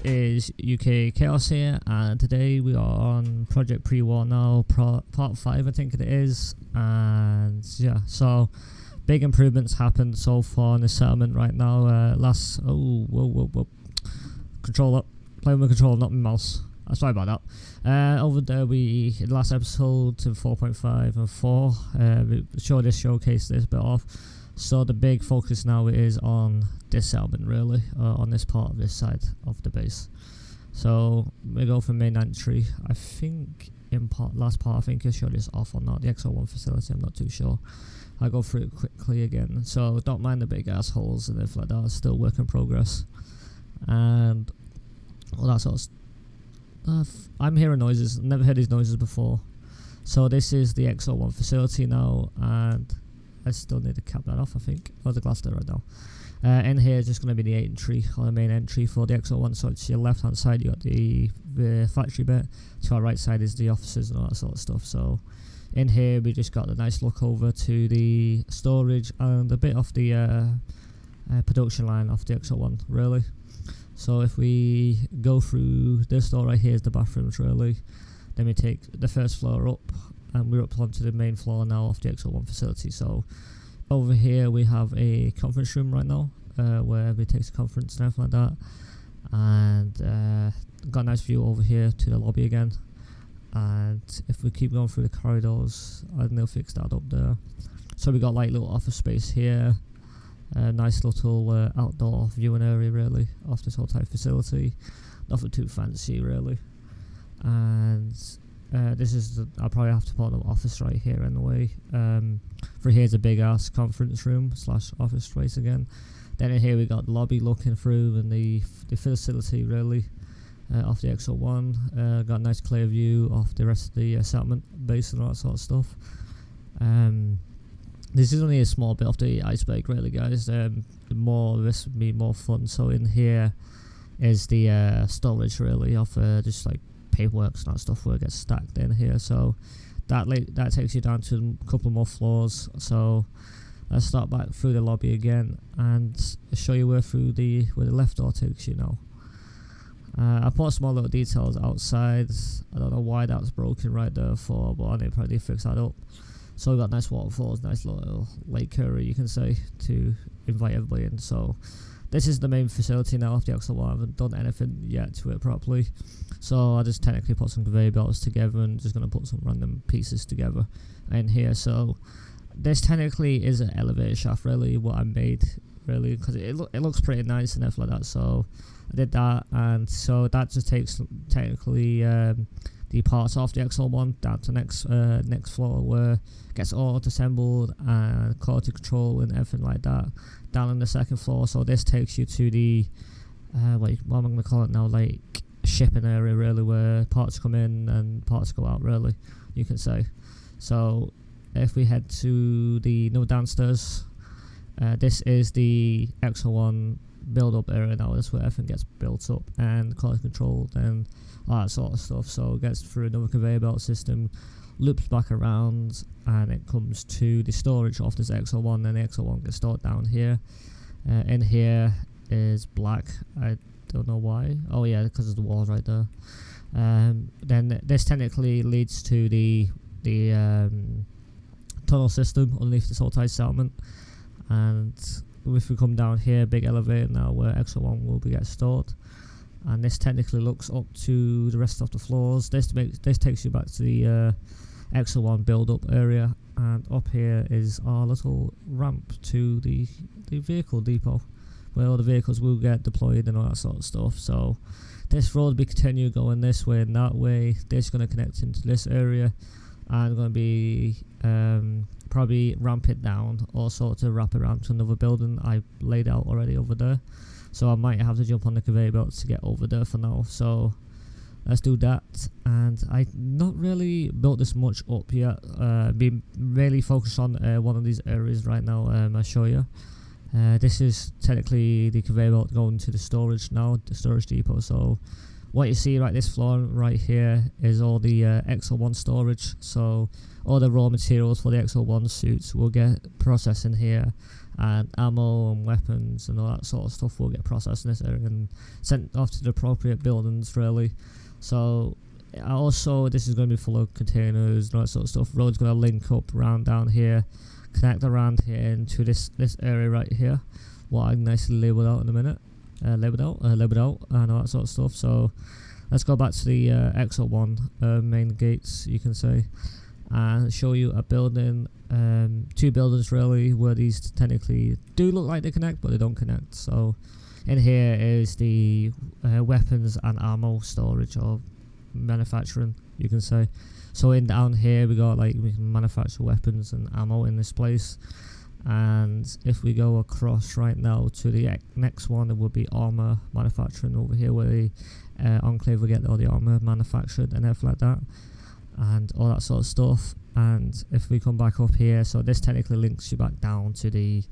This is UK Chaos here, and today we are on Project Pre-War now, part 5 I think it is, and yeah, so big improvements happened so far in the settlement right now. Control up, playing with control, not my mouse. Sorry about that. Over there, in the last episode to 4.5 and 4, we showcased this bit off. So the big focus now is on this settlement, really, on this part of this side of the base. So we go from main entry. I think in last part, I think I showed this off or not. The XO1 facility, I'm not too sure. I'll go through it quickly again. So don't mind the big assholes and stuff like that. It's still work in progress, and all that sort of stuff. I'm hearing noises. Never heard these noises before. So this is the XO1 facility now, and I still need to cap that off, I think. Oh, the glass there right now. In here is just going to be the entry, or the main entry for the XO1. So it's your left hand side, you got the factory bit. To our right side is the offices and all that sort of stuff. So in here we just got a nice look over to the storage and a bit off the production line off the XO1, really. So if we go through this door right here is the bathrooms, really. Then we take the first floor up, and we're up onto the main floor now of the XO1 facility. So over here we have a conference room right now, where everybody takes a conference and everything like that. And got a nice view over here to the lobby again. And if we keep going through the corridors, I think they'll fix that up there. So we got like little office space here, a nice little outdoor viewing area, really, of this whole type facility. Nothing too fancy, really. And this is I'll probably have to put an office right here anyway. For here's a big ass conference room / office space again. Then in here we got the lobby looking through, and the facility, really, off the XO1. Got a nice clear view of the rest of the settlement base and all that sort of stuff. This is only a small bit of the iceberg, really, guys. This would be more fun. So in here is the storage, really, of just like paperwork and that stuff where it gets stacked in here. So that takes you down to a couple more floors. So let's start back through the lobby again and show you where the left door takes you now. I put small little details outside. I don't know why that's broken right there for, but I need to probably fix that up. So we've got nice waterfalls, nice little lake area, you can say, to invite everybody in. So this is the main facility now of the XO1. I haven't done anything yet to it properly. So I just technically put some conveyor belts together and just going to put some random pieces together in here. So this technically is an elevator shaft, really, what I made, really, because it looks pretty nice and everything like that. So I did that, and so that just takes technically the parts off the XO1 down to next floor, where it gets all assembled and quality control and everything like that down on the second floor. So this takes you to the what am I going to call it now, like shipping area, really, where parts come in and parts go out, really, you can say. So if we head to the downstairs, this is the XO1 build up area now. That's where everything gets built up and quality controlled and all that sort of stuff. So it gets through another conveyor belt system, loops back around, and it comes to the storage of this XO1. And the XO1 gets stored down here. In here is black. I don't know why. Oh yeah, because of the walls right there. Then this technically leads to the tunnel system underneath this whole tight settlement. And if we come down here, big elevator now where XO1 will be stored. And this technically looks up to the rest of the floors. This takes you back to the XO1 build-up area, and up here is our little ramp to the vehicle depot, where all the vehicles will get deployed and all that sort of stuff. So this road will continue going this way and that way. This is going to connect into this area, and going to be probably ramp it down, also to wrap around to another building I laid out already over there. So I might have to jump on the conveyor belts to get over there for now. So let's do that. And I not really built this much up yet. Been really focused on one of these areas right now. I'll show you. This is technically the conveyor belt going to the storage now, the storage depot. So what you see right this floor right here is all the XO1 storage. So all the raw materials for the XO1 suits will get processed in here, and ammo and weapons and all that sort of stuff will get processed in this area and sent off to the appropriate buildings really. So also this is going to be full of containers and all that sort of stuff. Road's going to link up around down here, connect around here into this area right here, what I nicely labelled out in a minute, labelled out and all that sort of stuff. So let's go back to the exit 1 main gates, you can say, and show you a building, 2 buildings really, where these technically do look like they connect but they don't connect. So in here is the weapons and ammo storage or manufacturing, you can say. So in down here we got like, we can manufacture weapons and ammo in this place. And if we go across right now to the next one, it will be armor manufacturing over here, where the enclave will get all the armor manufactured and everything like that and all that sort of stuff. And if we come back up here, so this technically links you back down to the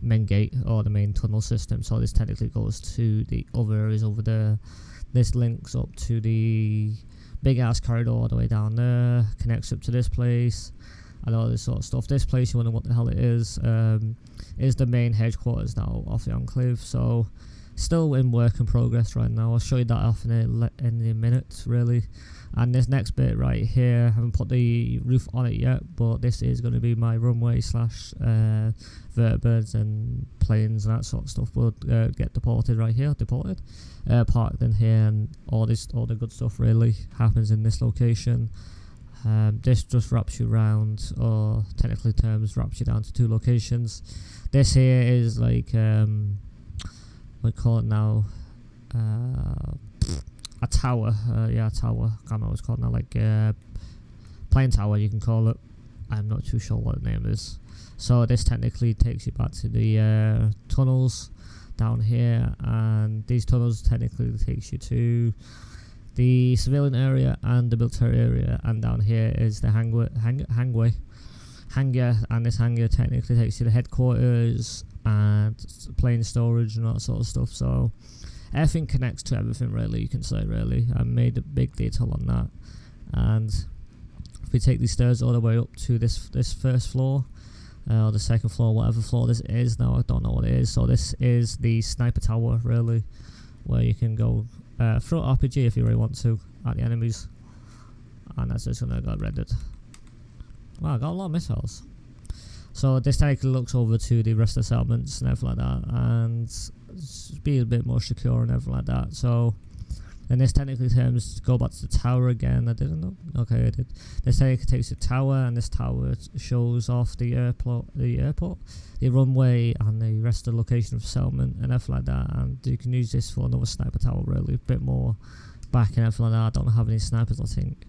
main gate or the main tunnel system. So this technically goes to the other areas over there. This links up to the big ass corridor all the way down there, connects up to this place and all this sort of stuff. This place, you wonder what the hell it is the main headquarters now of the enclave. So still in work in progress right now. I'll show you that off in a minute really. And this next bit right here, I haven't put the roof on it yet, but this is going to be my runway slash vertibirds and planes and that sort of stuff will get deported right here, parked in here, and all the good stuff really happens in this location. This just wraps you around, or technically terms wraps you down to 2 locations. This here is like we call it now a tower, yeah, a tower. I can't remember what it's called now, like plane tower you can call it. I'm not too sure what the name is. So this technically takes you back to the tunnels down here, and these tunnels technically takes you to the civilian area and the military area, and down here is the hangar, and this hangar technically takes you to the headquarters and plane storage and all that sort of stuff. So everything connects to everything really, you can say really. I made a big detail on that. And if we take these stairs all the way up to this first floor, or the second floor, whatever floor this is now, I don't know what it is. So this is the sniper tower really, where you can go throw RPG if you really want to at the enemies, and that's just gonna get rendered. Wow, I got a lot of missiles. So this technically looks over to the rest of the settlements and everything like that, and be a bit more secure and everything like that. So then this technically terms go back to the tower again. I didn't know. Okay, I did. This technically takes the tower, and this tower shows off the airport, the runway, and the rest of the location of the settlement and everything like that. And you can use this for another sniper tower, really, a bit more back and everything like that. I don't have any snipers, I think.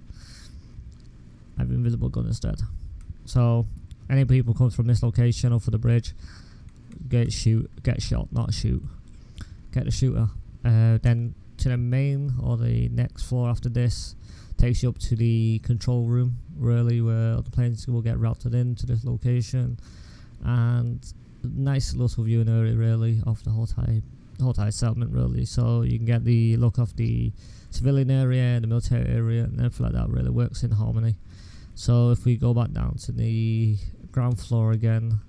I have an invisible gun instead. So any people come from this location or for the bridge, get shot, not shoot. Get the shooter. Then to the main, or the next floor after this, takes you up to the control room really, where the planes will get routed into this location, and nice little viewing area really of the whole entire settlement really. So you can get the look of the civilian area and the military area and everything like that. Really works in harmony. So if we go back down to the ground floor again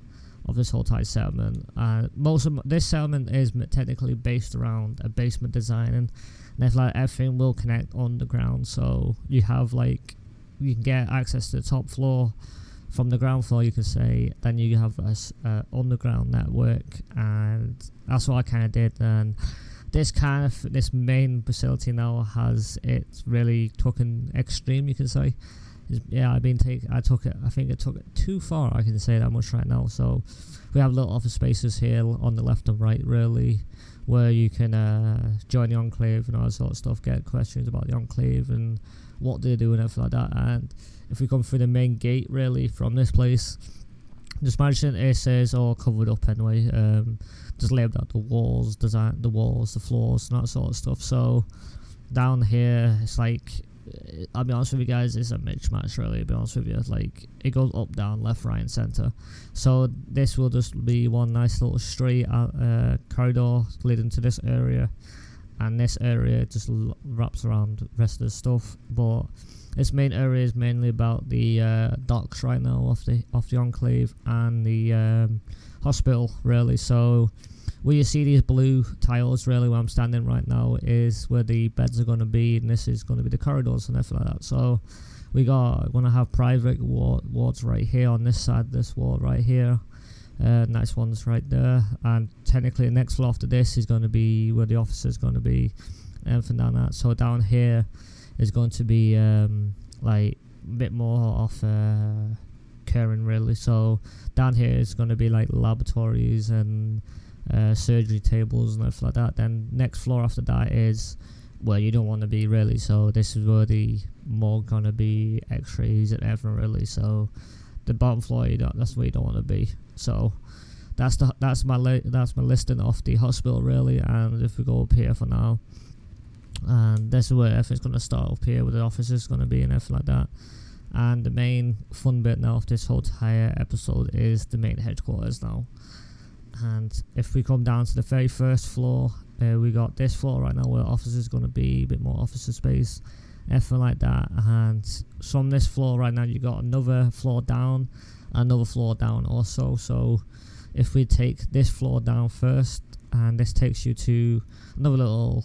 of this whole entire settlement, most of this settlement is technically based around a basement design, and like everything will connect underground. So you have like, you can get access to the top floor from the ground floor, you can say. Then you have a underground network, and that's what I kind of did. And this main facility now has it really taken extreme, you can say. Yeah, I think it took it too far, I can say that much right now. So we have little office spaces here on the left and right really, where you can join the enclave and all that sort of stuff, get questions about the enclave and what they do and everything like that. And if we come through the main gate really from this place, just imagine it says all covered up anyway, just labelled out the walls, the floors and that sort of stuff. So down here it's like, I'll be honest with you guys, it's a mismatch really, I'll be honest with you. Like, it goes up, down, left, right and centre. So this will just be one nice little straight corridor leading to this area, and this area just wraps around the rest of the stuff. But its main area is mainly about the docks right now off the enclave and the hospital, really. So where you see these blue tiles, really, where I'm standing right now, is where the beds are going to be, and this is going to be the corridors and everything like that. So we're going to have private wards right here on this side, this wall right here. Nice ones right there, and technically the next floor after this is going to be where the officer's going to be, and everything down that. So down here is going to be like a bit more off caring, really. So down here is going to be like laboratories and surgery tables and everything like that. Then next floor after that is where you don't want to be, really. So this is where the more gonna be x-rays and everything, really. So the bottom floor, that's where you don't want to be. So that's my listing of the hospital, really. And if we go up here for now, and this is where everything's going to start up here, where the office is going to be and everything like that. And the main fun bit now of this whole entire episode is the main headquarters now. And if we come down to the very first floor, we got this floor right now where office is going to be, a bit more officer space, everything like that. And from this floor right now, you got another floor down, another floor down also. So if we take this floor down first, and this takes you to another little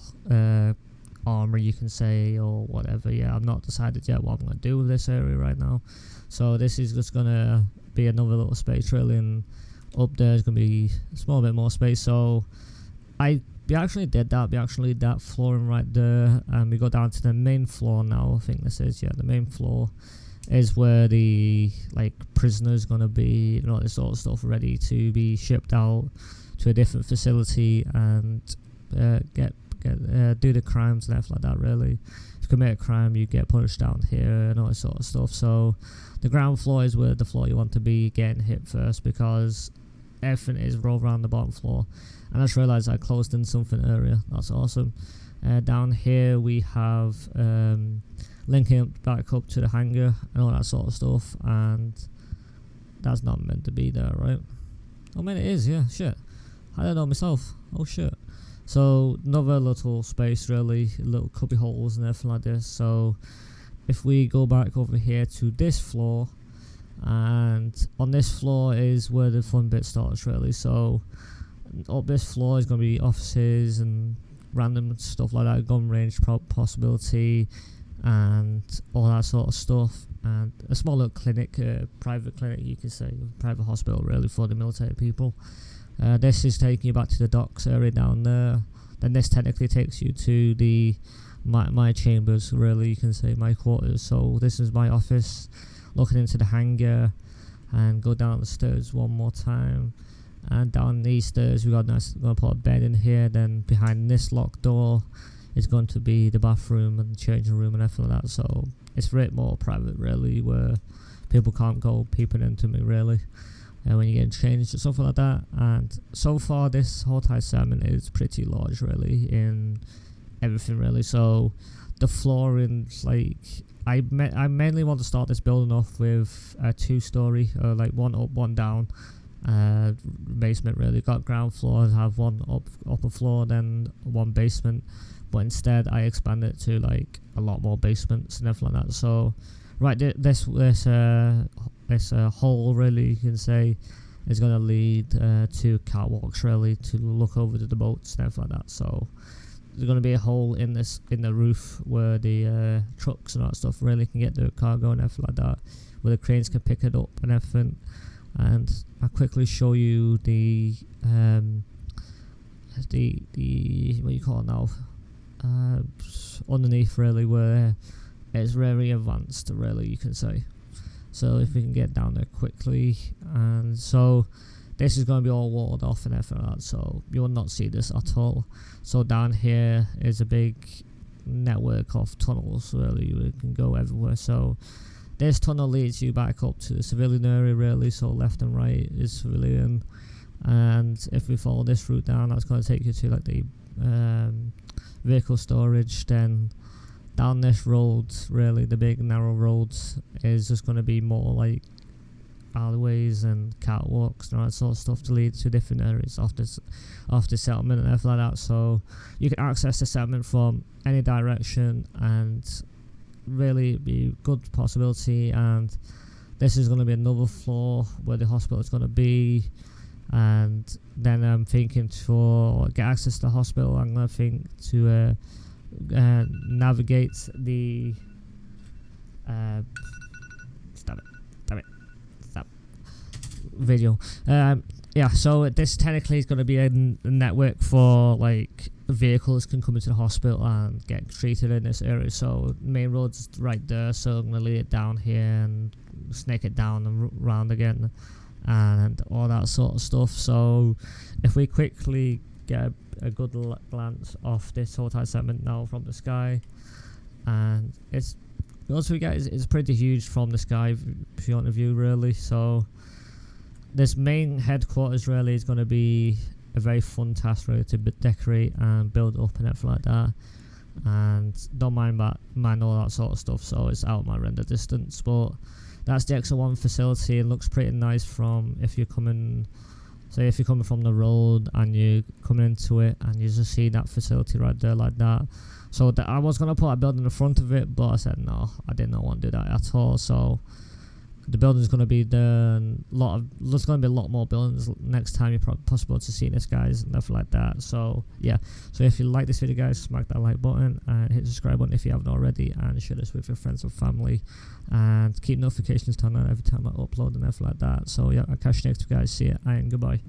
armory, you can say, or whatever. Yeah, I've not decided yet what I'm going to do with this area right now. So this is just going to be another little space, really, and up there is going to be a small bit more space. So we actually did that. We actually that flooring right there, and we go down to the main floor now. I think this is, yeah, the main floor is where the prisoners going to be, and all this sort of stuff, ready to be shipped out to a different facility and do the crimes and everything like that, really. If you commit a crime, you get punished down here and all this sort of stuff. So the ground floor is where the floor you want to be getting hit first, because everything is rolled around the bottom floor. And I just realized I closed in something earlier. That's awesome. Down here we have linking back up to the hangar and all that sort of stuff, and that's not meant to be there, right? Oh man, it is. Yeah, shit, I don't know myself. Oh shit. So another little space, really, little cubby holes and everything like this. So if we go back over here to this floor, and on this floor is where the fun bit starts, really. So up this floor is going to be offices and random stuff like that, gun range possibility and all that sort of stuff, and a small little clinic, private clinic, you can say, private hospital, really, for the military people. This is taking you back to the docks area down there. Then this technically takes you to the my chambers, really, you can say, my quarters. So this is my office, looking into the hangar, and go down the stairs one more time, and down these stairs we got going to put a bed in here. Then behind this locked door is going to be the bathroom and the changing room and everything like that. So it's a bit more private, really, where people can't go peeping into me, really, when you get changed or something like that. And so far this whole entire segment is pretty large, really, in everything, really. So the flooring, I mainly want to start this building off with a 2-story, one up, one down basement, really. Got ground floor, have one upper floor, then one basement, but instead I expand it to a lot more basements and everything like that. So right, this hole, really, you can say, is going to lead to catwalks, really, to look over to the boats and everything like that. So there's going to be a hole in the roof where the trucks and all that stuff really can get the cargo and everything like that, where the cranes can pick it up and everything. And I'll quickly show you the what do you call it now, underneath, really, where it's very advanced, really, you can say. So if we can get down there quickly, and so this is going to be all walled off and everything like that, so you will not see this at all. So down here is a big network of tunnels, really, you can go everywhere. So this tunnel leads you back up to the civilian area, really, so left and right is civilian. And if we follow this route down, that's going to take you to the vehicle storage. Then down this road, really, the big narrow road, is just going to be more alleyways and catwalks and all that sort of stuff to lead to different areas of the settlement and everything like that. So you can access the settlement from any direction, and really be a good possibility. And this is going to be another floor where the hospital is going to be. And then I'm thinking to get access to the hospital, I'm going to think to navigate the stop video. Yeah, so this technically is going to be a network for like vehicles can come into the hospital and get treated in this area. So main road's right there, so I'm going to lead it down here and snake it down and round again and all that sort of stuff. So if we quickly get a good glance off this hotel segment now from the sky, and it's also we get is pretty huge from the sky if you want to view really. So this main headquarters really is going to be a very fun task really to decorate and build up and everything like that, and don't mind all that sort of stuff, so it's out my render distance. But that's the Exo 1 facility. It looks pretty nice from if you're coming, say if you're coming from the road and you're coming into it and you just see that facility right there like that. So I was going to put a building in the front of it, but I said no, I did not want to do that at all. So the building's going to be there, and there's going to be a lot more buildings next time you're possible to see this, guys, and stuff like that. So yeah, so if you like this video, guys, smack that like button and hit the subscribe button if you haven't already, and share this with your friends and family, and keep notifications turned on every time I upload and everything like that. So yeah, I'll catch you next week, guys. See ya and goodbye.